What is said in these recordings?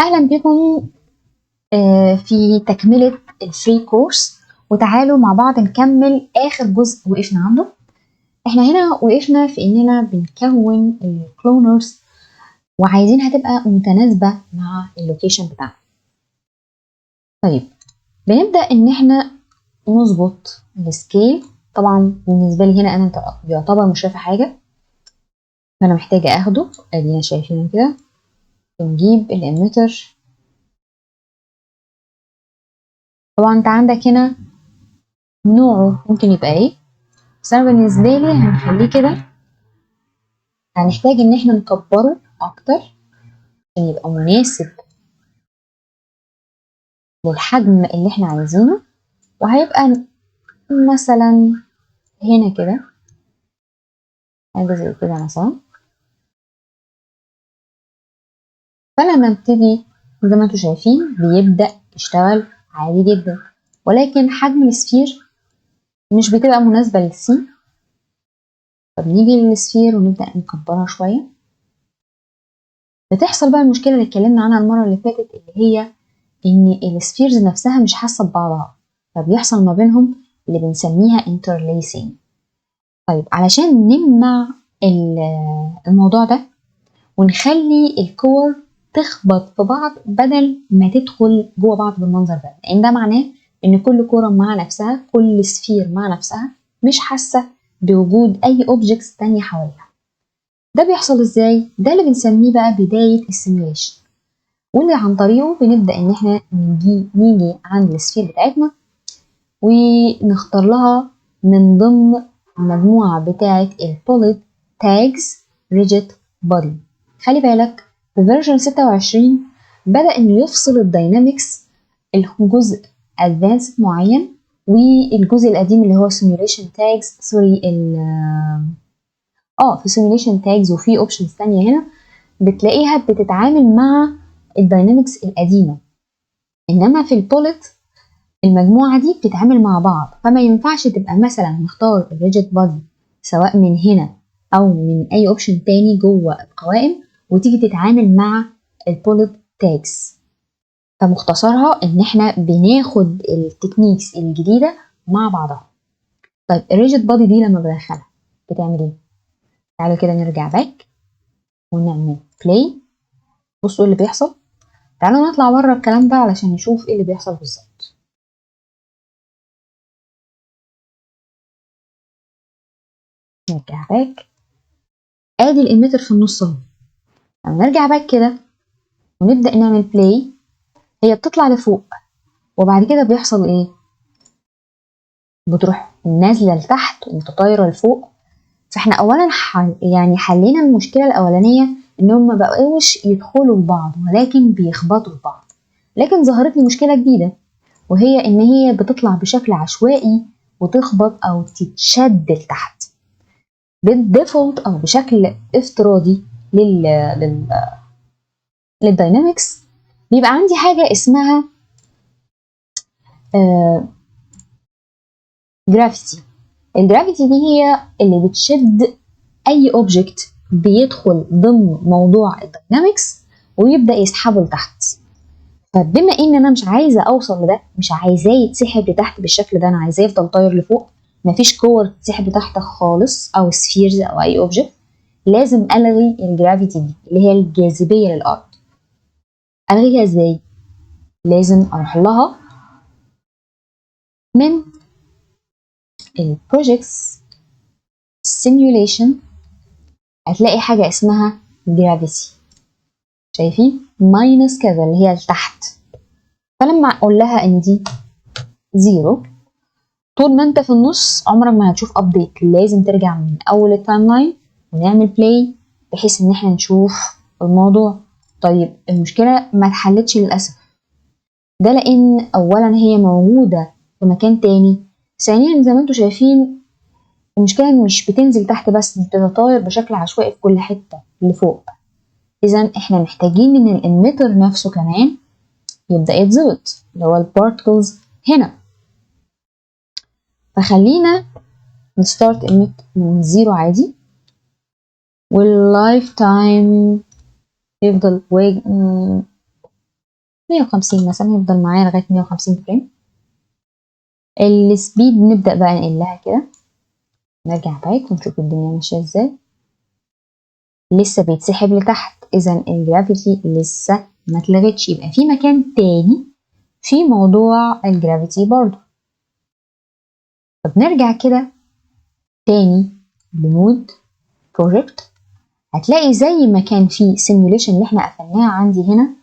أهلا بكم في تكملة الفري كورس، وتعالوا مع بعض نكمل آخر جزء وقفنا عنده. احنا هنا وقفنا في إننا بنكون الكلونرز وعايزينها تبقى متناسبة مع اللوكيشن بتاعنا. طيب بنبدأ إن احنا نظبط السكيل. طبعا بالنسبة لي هنا أنا يعتبر مش شايفة حاجة، فأنا محتاجة أخده. أدينا شايفينه كده. بنجيب الإميتر. طبعا انت عندك هنا نوعه ممكن يبقى ايه، بس انا بالنسبه لي هنخليه كده. هنحتاج ان احنا نكبره اكتر عشان يبقى مناسب للحجم اللي احنا عايزينه، وهيبقى مثلا هنا كده حاجه زي كده مثلا. فلما نبتدي زي ما انتم شايفين بيبدا يشتغل عادي جدا، ولكن حجم السفير مش بتبقى مناسبه للسي. فبنيجي للسفير ونبدا نكبرها شويه. بتحصل بقى المشكله اللي اتكلمنا عنها المره اللي فاتت، اللي هي ان السفيرز نفسها مش حاسه ببعضها، فبيحصل ما بينهم اللي بنسميها interlacing. طيب علشان نمنع الموضوع ده ونخلي الكور تخبط في بعض بدل ما تدخل جوه بعض بالمنظر ده، لان ده معناه ان كل كوره مع نفسها، كل سفير مع نفسها مش حاسه بوجود اي اوبجكتس تانية حواليها. ده بيحصل ازاي؟ ده اللي بنسميه بقى بدايه السيميوليشن، واللي عن طريقه بنبدأ إن احنا نيجي عند السفير بتاعتنا ونختار لها من ضمن المجموعة بتاعة البوليت تاجز ريجيت بودي. خلي بالك في فيرجن 26 بدأ إنه يفصل الداينامكس الجزء ادفانسد معين، والجزء القديم اللي هو سيميوليشن تاجز سوري في سيميوليشن تاجز، وفي اوبشنز تانية هنا بتلاقيها بتتعامل مع الداينامكس القديمة، انما في البوليت المجموعة دي بتتعامل مع بعض. فما ينفعش تبقى مثلا نختار الريجيت بادي سواء من هنا او من اي اوبشن تاني جوه القوائم وتيجي تتعامل مع البوليت تاجز. فمختصرها ان احنا بناخد التكنيكس الجديدة مع بعضها. طيب الريجيت بادي دي لما بدخلها بتعمل ايه؟ تعالوا كده نرجع باك ونعمل بلاي. بصوا اللي بيحصل. تعالوا نطلع بره الكلام ده علشان نشوف ايه اللي بيحصل بالظبط. نرجع باك. ادي الاميتر في النص اهو. لما نرجع باك كده ونبدا نعمل بلاي، هي بتطلع لفوق وبعد كده بيحصل ايه؟ بتروح نازله لتحت ومتطايره لفوق. فاحنا اولا يعني حلينا المشكله الاولانيه ان هم ما بقوش يدخلوا لبعض ولكن بيخبطوا في بعض. لكن ظهرت لي مشكله جديده، وهي ان هي بتطلع بشكل عشوائي وتخبط او تتشد لتحت بالديفولت او بشكل افتراضي لل للداينامكس. بيبقى عندي حاجه اسمها جرافيتي. الجرافيتي دي هي اللي بتشد اي اوبجكت بيدخل ضمن موضوع الداينامكس ويبدا يسحبه لتحت. فبما ان انا مش عايزه اوصل لده، مش عايزاه يتسحب لتحت بالشكل ده، انا عايزاه يفضل طاير لفوق، مفيش كور تتسحب لتحت خالص او سفيرز او اي اوبجكت، لازم الغي الجرافيتي دي اللي هي الجاذبيه للارض. الغيها ازاي؟ لازم اروح لها من البروجكتس سيميوليشن، هتلاقي حاجه اسمها جرافيتي. شايفين ماينس كذا اللي هي لتحت. فلما اقول لها ان دي زيرو، طول ما انت في النص عمرك ما هتشوف ابديت، لازم ترجع من اول التايم لاين ونعمل بلاي بحيث ان احنا نشوف الموضوع. طيب المشكله ما اتحلتش للاسف، ده لان اولا هي موجوده في مكان تاني، ثانيا زي ما انتم شايفين المشكله مش بتنزل تحت بس، بتتطاير بشكل عشوائي في كل حته لفوق. اذا احنا محتاجين ان الاميتر نفسه كمان يبدا يتظبط، اللي هو البارتكلز هنا. فخلينا نستارت اميت من زيرو عادي، واللايف تايم يفضل 150 مثلا، يفضل معايا لغاية 150 فريم. السبيد نبدأ بقى نقلها كده، نرجع باك ونشوف الدنيا ماشية ازاي. لسه بيتسحب لتحت، اذا الجرافيتي لسه ما اتلغتش، يبقى في مكان تاني في موضوع الجرافيتي برضو. طب نرجع كده تاني لنود بروجكت، هتلاقي زي ما كان في سيميوليشن اللي احنا قفلناها عندي هنا،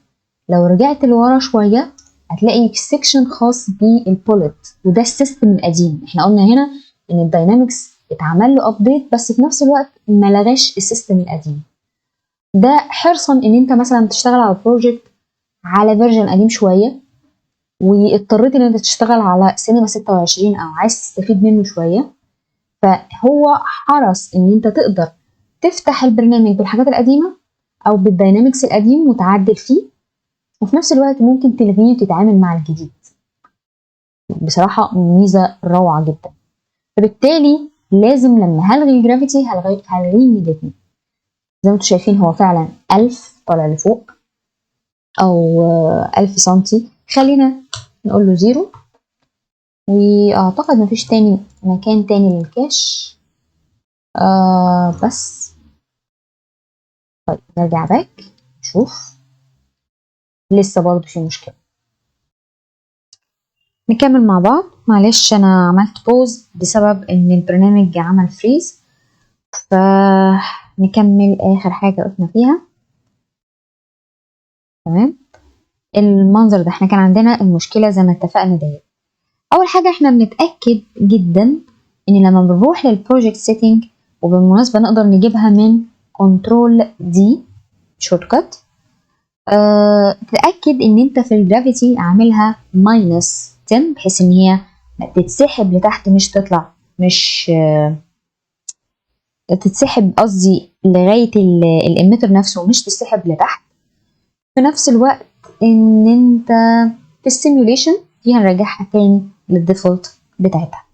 لو رجعت لورا شوية هتلاقي سيكشن خاص بالبوليت، وده السيستم القديم. احنا قلنا هنا ان الداينامكس اتعمل له ابديت، بس في نفس الوقت ما لغاش السيستم القديم. ده حرصا ان انت مثلا تشتغل على بروجكت على فيرجن قديم شويه، واضطريت ان انت تشتغل على سينما 26 او عايز تستفيد منه شويه، فهو حرص ان انت تقدر تفتح البرنامج بالحاجات القديمه او بالداينامكس القديم وتعدل فيه، وفي نفس الوقت ممكن تلغيه وتتعامل مع الجديد. بصراحه ميزه روعه جدا. فبالتالي لازم لما هلغي الجرافيتي هلغيه من الاتنين. زي ما انتم شايفين هو فعلا 1000 طالع لفوق او 1000 سنتي، خلينا نقول له 0. واعتقد مفيش تاني مكان تاني للكاش. بس طيب نرجع باك نشوف، لسه برضو في مشكلة. نكمل مع بعض. معلش انا عملت بوز بسبب ان البرنامج عمل فريز، فنكمل اخر حاجة قلنا فيها. تمام. المنظر ده احنا كان عندنا المشكلة زي ما اتفقنا ديت. اول حاجة احنا بنتأكد جدا ان لما بنروح للبروجكت سيتنج، وبالمناسبة نقدر نجيبها من كنترول دي شورت كات، تتأكد ان انت في الجرافيتي عاملها -10 بحيث ان هي تتسحب لتحت مش تطلع، مش تتسحب قصدي لغاية الاميتر نفسه، مش تتسحب لتحت. في نفس الوقت ان انت في السيميوليشن دي هنرجعها تاني للديفولت بتاعتها.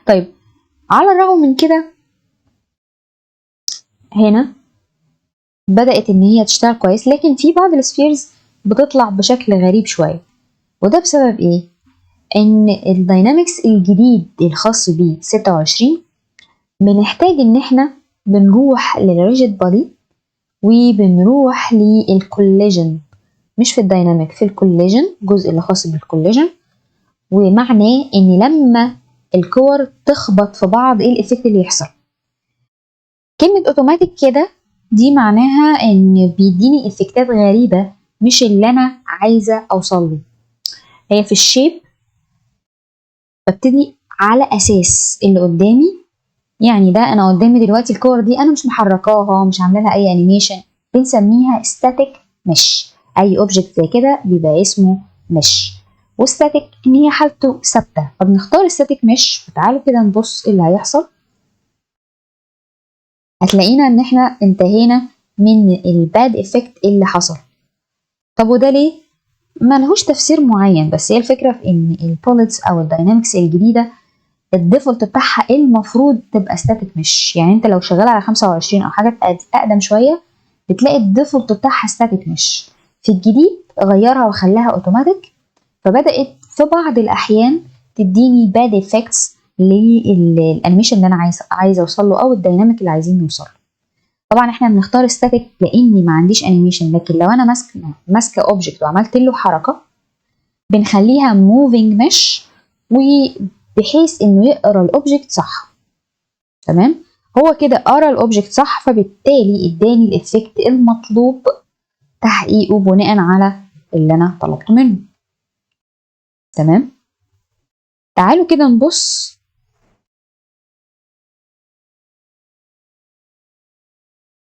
طيب على الرغم من كده هنا بدأت ان هي تشتغل كويس، لكن في بعض السفيرز بتطلع بشكل غريب شوية. وده بسبب ايه؟ ان الداينامكس الجديد الخاص ب 26 بنحتاج ان احنا بنروح للريجيد بودي وبنروح للكوليجن، مش في الدايناميك، في الكوليجن، الجزء اللي خاص بالكوليجن. ومعناه ان لما الكور تخبط في بعض ايه الايفكت اللي يحصل. كلمة اوتوماتيك كده دي معناها ان بيديني افكتات غريبة مش اللي انا عايزة اوصل له. هي في الشيب ببتدي على اساس اللي قدامي، يعني ده انا قدامي دلوقتي الكور دي انا مش محركاها، مش عامله لها اي انيميشن، بنسميها ستاتيك مش. اي اوبجكت زي كده بيبقى اسمه مش، والستاتيك ان هي حالته ثابته، فبنختار ستاتيك مش. فتعالوا كده نبص ايه اللي هيحصل. هتلاقينا ان احنا انتهينا من الباد افكت اللي حصل. طب وده ليه؟ ملهوش تفسير معين، بس هي الفكره في ان البوليتس او الداينامكس الجديده الديفولت بتاعها المفروض تبقى ستاتيك مش. يعني انت لو شغال على 25 او حاجات اقدم شويه بتلاقي الديفولت بتاعها ستاتيك مش. في الجديد غيرها وخلاها اوتوماتيك، فبدات في بعض الاحيان تديني باد افكتس للانيميشن اللي انا عايزه اوصل له او الديناميك اللي عايزين نوصل له. طبعا احنا بنختار ستاتيك لاني ما عنديش انيميشن، لكن لو انا ماسكه اوبجكت وعملت له حركه بنخليها موفينج مش، وبحيث انه يقرا الاوبجكت صح. تمام. هو كده قرا الاوبجكت صح، فبالتالي اداني الافكت المطلوب تحقيقه بناء على اللي انا طلبته منه. تمام. تعالوا كده نبص.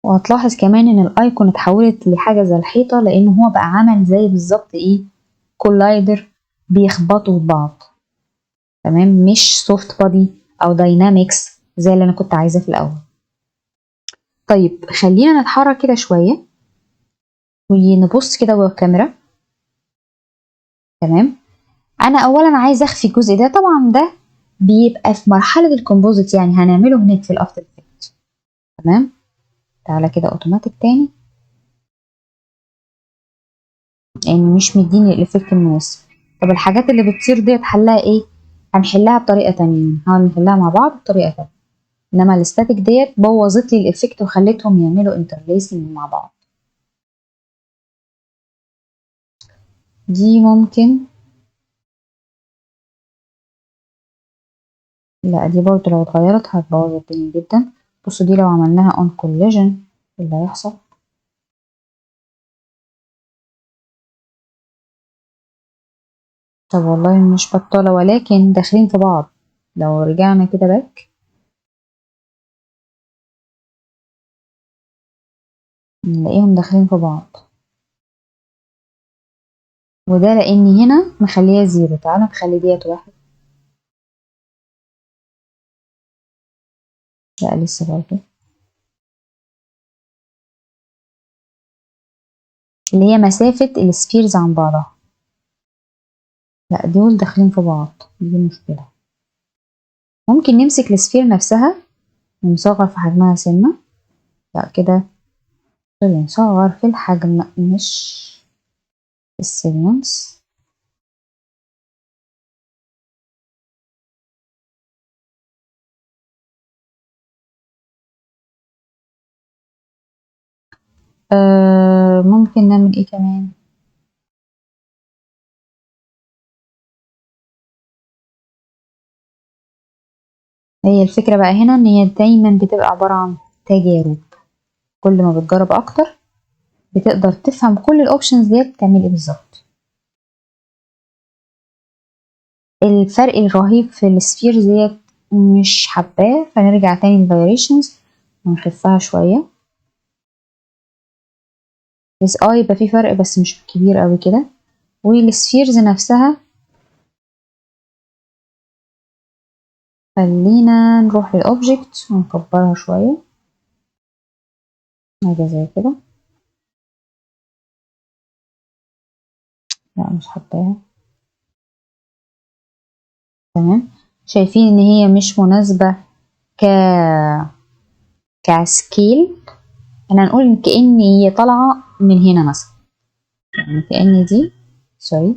وهتلاحظ كمان ان الايكون اتحولت لحاجه زي الحيطه، لان هو بقى عمل زي بالظبط ايه، كولايدر بيخبطوا في بعض. تمام، مش سوفت بودي او داينامكس زي اللي انا كنت عايزاه في الاول. طيب خلينا نتحرك كده شويه ونبص كده جوه الكاميرا. تمام. انا اولا عايزه اخفي الجزء ده، طبعا ده بيبقى في مرحله الكومبوزيت، يعني هنعمله هناك في الافتر افكت. تمام. تعالى كده اوتوماتيك تاني. يعني مش مديني الإفكت المناسب. طب الحاجات اللي بتطير ديت حلها ايه؟ هنحلها بطريقة تانية، هنحاول نحلها مع بعض بطريقة تانية. انما الستاتيك ديت بوظت لي الإفكت وخلتهم يعملوا انترليسنج مع بعض. دي ممكن، لا دي برضه لو اتغيرت هتبوظ الدنيا جدا. بصوا دي لو عملناها on collision اللي هيحصل. طب والله مش بطالة ولكن داخلين في بعض. لو رجعنا كده باك نلاقيهم داخلين في بعض، وده لاني هنا مخليها زيرو. تعالى نخلي ديت واحد. لا لسه برضه، اللي هي مسافة السفيرز عن بعضها. لا دول داخلين في بعض، دي مشكلة. ممكن نمسك السفير نفسها ونصغر في حجمها سنة. لا كده نصغر في الحجم مش في السيجمنتس. ممكن نعمل ايه كمان؟ هي الفكرة بقى هنا ان هي دايما بتبقى عبارة عن تجارب. كل ما بتجرب اكتر بتقدر تفهم كل الاوبشنز ديت بتعمل ايه بالظبط. الفرق الرهيب في السفيرز ديت مش حباه، فنرجع تاني للفاريشنز ونخفها شوية. بس يبقى في فرق بس مش كبير قوي كده. والسفيرز نفسها خلينا نروح للأوبجكت ونكبرها شوية، حاجة زي كده. لا مش حباها. تمام. شايفين ان هي مش مناسبة ك كسكيل. احنا هنقول كأن هي طالعة من هنا مثلا، يعني كأن دي، سوري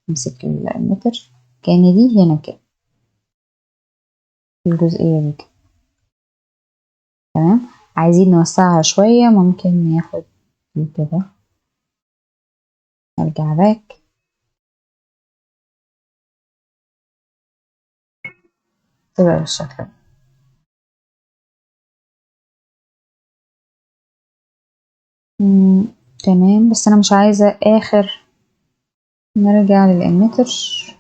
نمسك المتر، كأن دي هنا كده الجزئية دي كده. تمام. عايزين نوسعها شوية، ممكن ناخد دي كده، نرجع باك. تبقى بالشكل ده. تمام. بس انا مش عايزة اخر، نرجع للإميتر،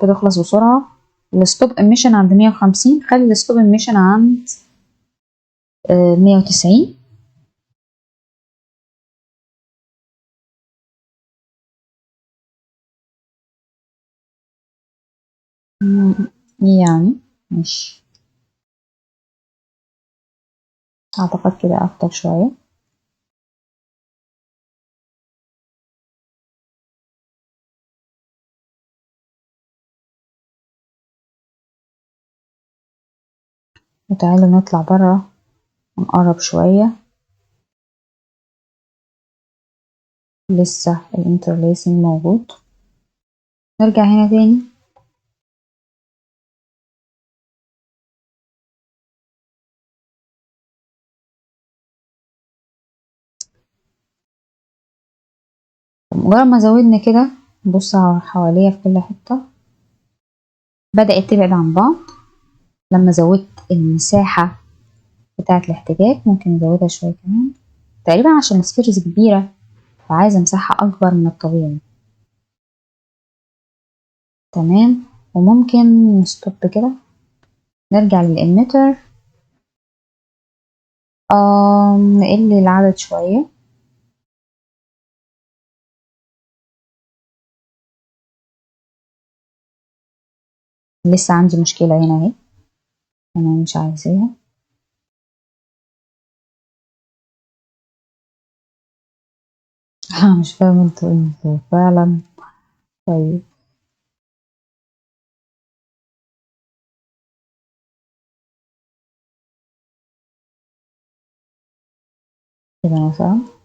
بتخلص بسرعة. الستوب ايميشن عند 150، خلي الستوب ايميشن عند 190. يعني مش اعتقد كده اكتر شوية. وتعالوا نطلع برا ونقرب شوية. لسه الانترليسنج موجود. نرجع هنا تاني. مجرد ما زودنا كده، نبص حواليا في كل حتة بدأت تبعد عن بعض. لما زودت المساحة بتاعة الاحتكاك ممكن نزودها شوية كمان، تقريبا عشان السفيرز كبيرة فعايزة مساحة أكبر من الطبيعي. تمام. وممكن نستوب كده، نرجع للإميتر، نقل العدد شوية. لسه عندي مشكلة هنا اهي، أنا مش عايزاها. مش فاهمة انتوا فعلا. طيب كده مثلا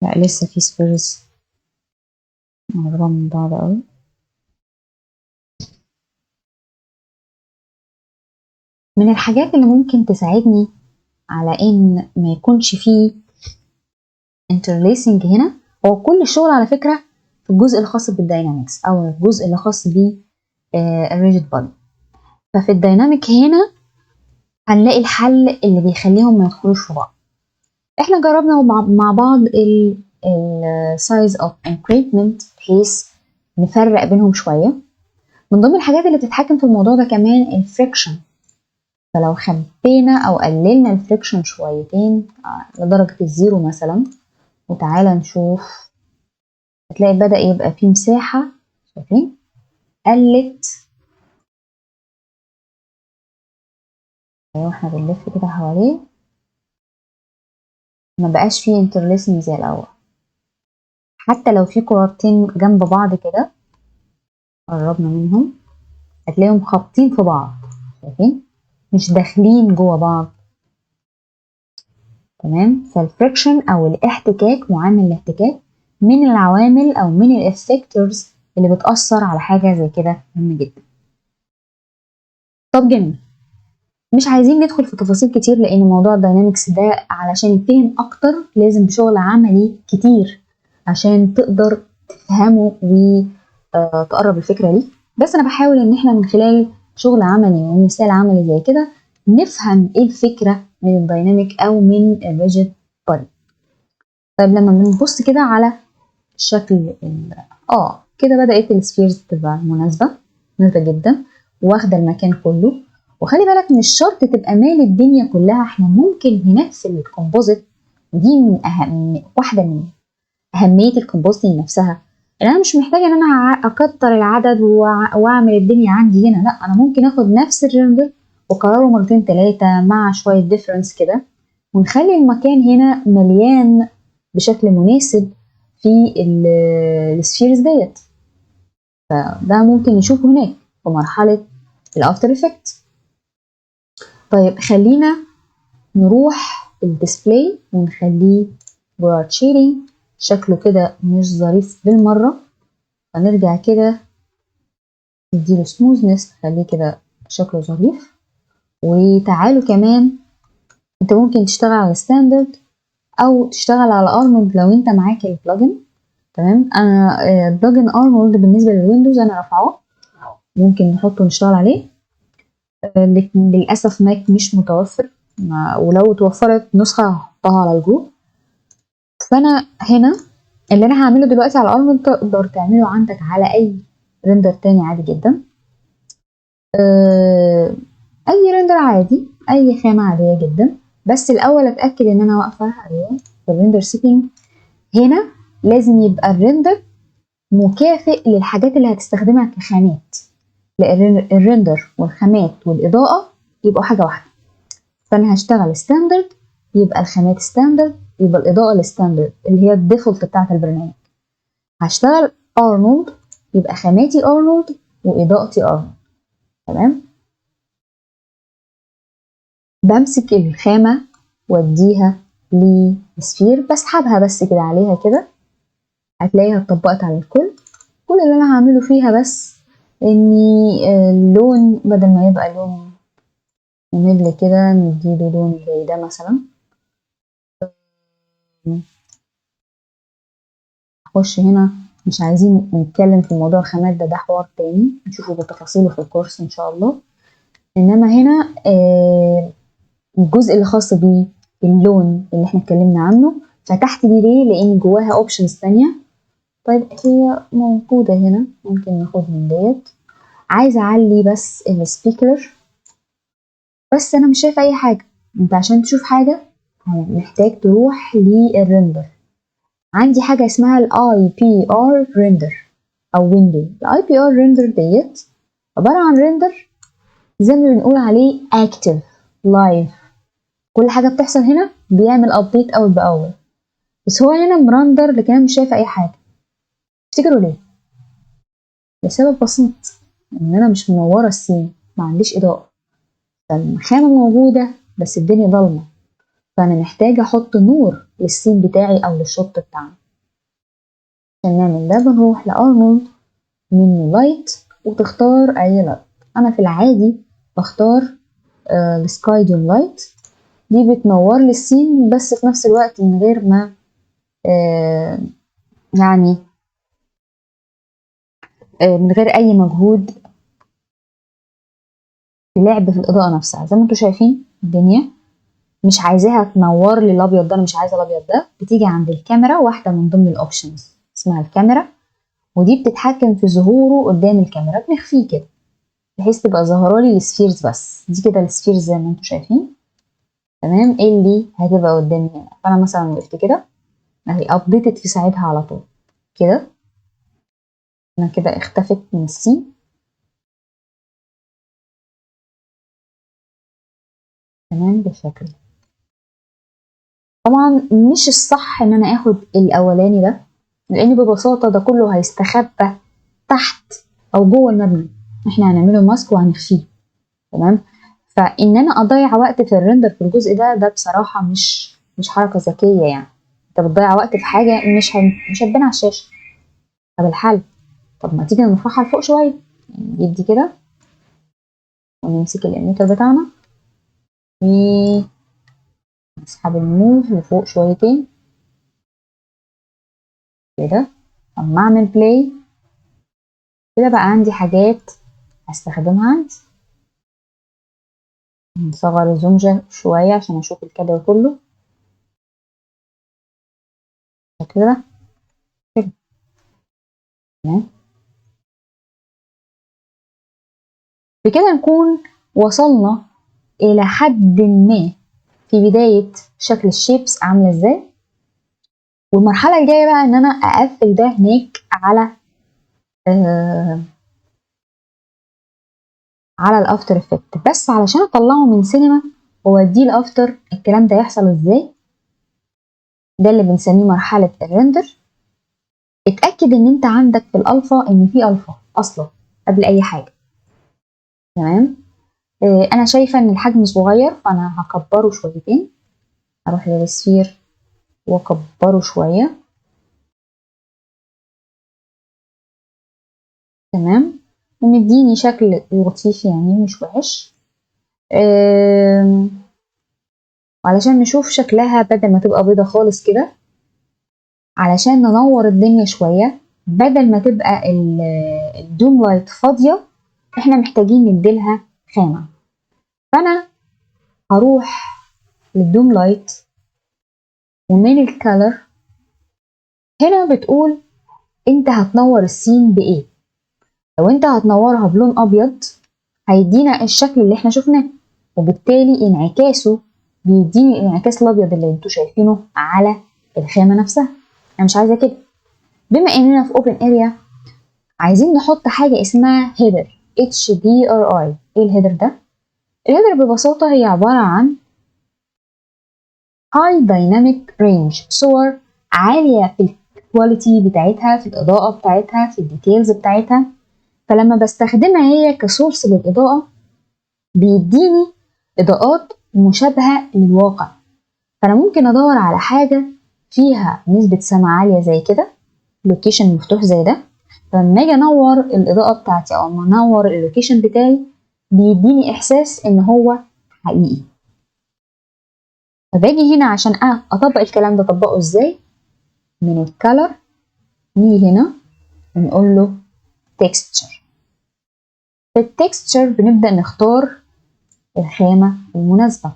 لا لسه في سبيرز قريبة من بعض اوي. من الحاجات اللي ممكن تساعدني على ان ما يكونش فيه interlacing هنا هو كل الشغل على فكرة في الجزء الخاص بالداينامكس او الجزء اللي خاص ب الريجيد بودي. ففي الدايناميك هنا هنلاقي الحل اللي بيخليهم ما يدخلوش في بعض. احنا جربنا مع بعض ال size of increment بحيث نفرق بينهم شوية. من ضمن الحاجات اللي بتتحكم في الموضوع ده كمان الفريكشن. فلو خفينا او قللنا الفريكشن شويتين لدرجة الزيرو مثلا وتعالى نشوف هتلاقي بدأ يبقى فيه مساحة. شايفين قلت ايوه احنا بنلف كده حواليه ما بقاش فيه انترليسنج زي الاول. حتى لو في كراتين جنب بعض كده قربنا منهم هتلاقيهم خابطين في بعض. شايفين مش داخلين جوه بعض. تمام. فالفريكشن او الاحتكاك معامل الاحتكاك من العوامل او من الافكتورز اللي بتأثر على حاجة زي كده مهم جدا. طب جميل. مش عايزين ندخل في تفاصيل كتير لان موضوع الداينامكس ده علشان يتفهم اكتر لازم شغل عملي كتير عشان تقدر تفهمه وتقرب الفكرة ليك. بس انا بحاول ان احنا من خلال شغل عملي ومثال عملي زي كده نفهم ايه الفكرة من الدايناميك او من الريجيد بودي. طيب لما بنبص كده على شكل كده بدأت السفيرز تبقى مناسبة جدا واخدة المكان كله. وخلي بالك مش شرط تبقى مال الدنيا كلها. احنا ممكن هناك في الكومبوزيت دي من واحدة من أهمية الكومبوزيتنج نفسها ان انا مش محتاجة ان انا اكتر العدد واعمل الدنيا عندي هنا. لا انا ممكن اخد نفس الريندر واكرره مرتين ثلاثة مع شوية ديفرنس كده ونخلي المكان هنا مليان بشكل مناسب في السفيرز ديت. فده ممكن نشوفه هناك في مرحلة الافتر افكت. طيب خلينا نروح الديسبلاي ونخليه بورد شيرنج. شكله كده مش ظريف بالمرة فنرجع كده نديله سموزنس نخليه كده شكله ظريف. وتعالوا كمان انت ممكن تشتغل على ستاندرد او تشتغل على ارنولد لو انت معاك البلجن. تمام. انا البلجن ارنولد بالنسبه للويندوز انا رافعاه ممكن نحطه ونشتغل عليه. للاسف ماك مش متوفر ولو توفرت نسخه هحطها على الجروب. فانا هنا اللي انا هعمله دلوقتي على ارنولد تقدر تعمله عندك على اي ريندر تاني عادي جدا. اي ريندر عادي اي خامه عاديه جدا. بس الاول اتاكد ان انا واقفه في الريندر سيتنج. هنا لازم يبقى الريندر مكافئ للحاجات اللي هتستخدمها كخامات لان الريندر والخامات والاضاءه يبقوا حاجه واحده. فانا هشتغل ستاندرد يبقى الخامات ستاندرد يبقى الاضاءه الستاندرد اللي هي الديفولت بتاعه البرنامج. هشتغل ارنولد يبقى خاماتي ارنولد واضاءتي ارنولد. تمام. بمسك الخامه واديها للسفير بسحبها بس كده عليها كده هتلاقيها اتطبقت على الكل. كل اللي انا هعمله فيها بس اني اللون بدل ما يبقى لون ممل كده نديله لون زي ده مثلا. نخش هنا مش عايزين نتكلم في موضوع الخامات ده حوار تاني نشوفه بتفاصيله في الكورس ان شاء الله. انما هنا الجزء اللي خاص باللون اللي احنا اتكلمنا عنه فتحت دي ليه لان جواها اوبشنز تانية. طيب هي موجودة هنا ممكن ناخد من ديت. عايزة اعلي بس السبيكر بس انا مش شايف اي حاجة. انت عشان تشوف حاجة محتاج تروح للريندر. عندي حاجة اسمها الاي بي ار ريندر او ويندو. الاي بي ار ريندر ديت عبارة عن ريندر زي ما بنقول عليه اكتف لايف. كل حاجة بتحصل هنا بيعمل ابديت اول باول. بس هو هنا مرندر لكن انا مش شايفة اي حاجة. تفتكروا ليه؟ لسبب بسيط ان انا مش منورة السين ما عنديش اضاءة. فالخامة موجودة بس الدنيا ضلمة فانا محتاجة احط نور للسين بتاعي او للشوت بتاعنا. عشان نعمل ده بنروح لارنولد منه لايت وتختار اي لايت. انا في العادي بختار السكاي دوم لايت، دي بتنور لي السين بس في نفس الوقت من غير ما يعني من غير اي مجهود لعب في الاضاءة نفسها. زي ما انتم شايفين الدنيا مش عايزاها تنور لي الابيض ده، انا مش عايزه الابيض ده. بتيجي عند الكاميرا واحده من ضمن الاوبشنز اسمها الكاميرا، ودي بتتحكم في ظهوره قدام الكاميرا، بنخفيه كده بحيث تبقى ظاهره لي السفيرز بس. دي كده السفيرز زي ما انتم شايفين تمام. ايه اللي هتبقى قدامي هنا؟ فانا مثلا وقفت كده اهي ابديتد في ساعتها على طول كده، انا كده اختفت من السين تمام بالشكل ده. طبعا مش الصح ان انا اخد الاولاني ده، لان ببساطه ده كله هيستخبى تحت او جوه المبنى، احنا هنعمله ماسك وهنخفيه تمام. فان انا اضيع وقت في الريندر في الجزء ده بصراحه مش حركه ذكيه يعني. انت بتضيع وقت في حاجه مش هتبان على الشاشه. طب الحل، طب ما تيجي نرفعها لفوق شويه، يعني نجيب دي كده ونمسك الاميتر بتاعنا ونسحب الموف لفوق شويتين كده. اما اعمل بلاي كده بقى عندي حاجات هستخدمها عندي. نصغر الزوم شويه عشان اشوف الكادر كله كده كده تمام. بكده نكون وصلنا إلى حد ما في بداية شكل الشيبس عاملة ازاي. والمرحلة الجاية بقى ان انا اقفل ده هناك على الافتر افكت، بس علشان اطلعه من سينما واديه الافتر الكلام ده يحصل ازاي. ده اللي بنسميه مرحلة الريندر. اتأكد ان انت عندك في الالفا ان في الفا اصلا قبل اي حاجة تمام. انا شايفة ان الحجم صغير فانا هكبره شويتين، اروح للسفير واكبره شوية تمام. ومديني شكل لطيف يعني مش وحش. وعلشان نشوف شكلها بدل ما تبقى بيضة خالص كده، علشان ننور الدنيا شوية بدل ما تبقى الدوم لايت فاضية، احنا محتاجين نديلها خامة. فانا هروح للدوم لايت ومن الكالر هنا بتقول انت هتنور السين بايه. لو انت هتنورها بلون ابيض هيدينا الشكل اللي احنا شفناه، وبالتالي انعكاسه بيديني الانعكاس الابيض اللي انتوا شايفينه على الخامه نفسها. انا مش عايزه كده. بما اننا في اوبن اريا عايزين نحط حاجه اسمها هيدر HDRI. ايه الهيدر ده؟ الهيدر ببساطه هي عباره عن هاي دايناميك رينج، صور عاليه في الكواليتي بتاعتها، في الاضاءه بتاعتها، في الديتيلز بتاعتها. فلما بستخدمها هي كسورس للاضاءه بيديني اضاءات مشابهه للواقع. فانا ممكن ادور على حاجه فيها نسبه سما عاليه زي كده، لوكيشن مفتوح زي ده، فلما اجي انور الاضاءه بتاعتي او اما انور اللوكيشن بتاعي بيديني احساس ان هو حقيقي. فباجي هنا عشان اطبق الكلام ده اطبقه ازاي؟ من الكالر نيجي هنا ونقول له تكستشر. في التكستشر بنبدا نختار الخامه المناسبه.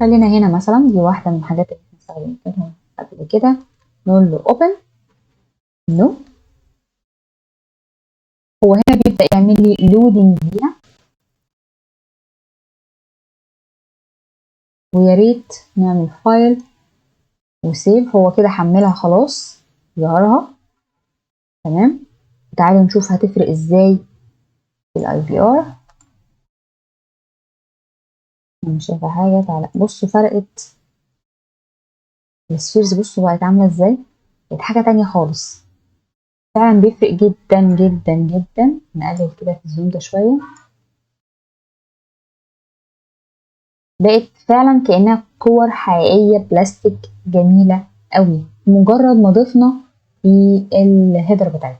خلينا هنا مثلا دي واحده من الحاجات اللي احنا استخدمناها قبل كده، نقول له open no. هو هنا بيبدأ يعمل لي لودنج ليها، ويا ريت نعمل فايل وسيف. هو كده حملها خلاص ظهرها تمام. تعالوا نشوف هتفرق ازاي في الاي بي ار. انا مش شايفه حاجه. تعالى بصوا فرقت السفيرز، بصوا بقت عامله ازاي، بقت حاجه تانية خالص. فعلا بيفرق جدا جدا جدا. نقلل كده في الزوم ده شويه بقت فعلا كأنها كور حقيقية بلاستيك جميلة قوي مجرد ما ضفنا في الهيدر بتاعتنا.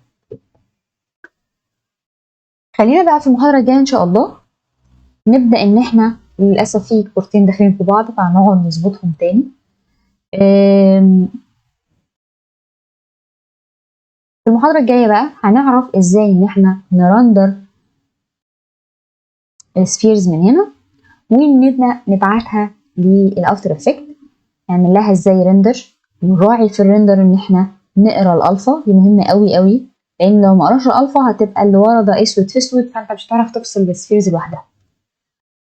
خلينا بقى في المحاضرة الجاية ان شاء الله نبدأ ان احنا للأسف في كورتين داخلين في بعض فهنقعد نظبطهم تاني. في المحاضرة الجاية بقى هنعرف ازاي ان احنا نرندر السفيرز من هنا ونبدأ نبعتها للأفتر افكت، نعمل لها ازاي رندر، نراعي في الرندر ان احنا نقرا الالفا، دي مهمة قوي قوي لان لو ما قراش الالفا هتبقى اللي ورا ده اسود في اسود فانت مش هتعرف تفصل السفيرز لوحدها،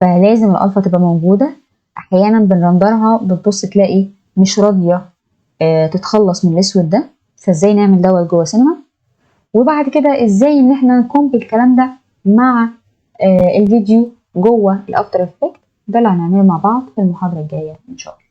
فلازم الالفا تبقى موجودة. احيانا بنرندرها بتبص تلاقي مش راضية تتخلص من الاسود ده، فازاي نعمل دوت جوه سينما، وبعد كده ازاي ان احنا نكومبي الكلام ده مع الفيديو جوه الافتر افكت، ده اللي هنعمله مع بعض في المحاضرة الجاية ان شاء الله.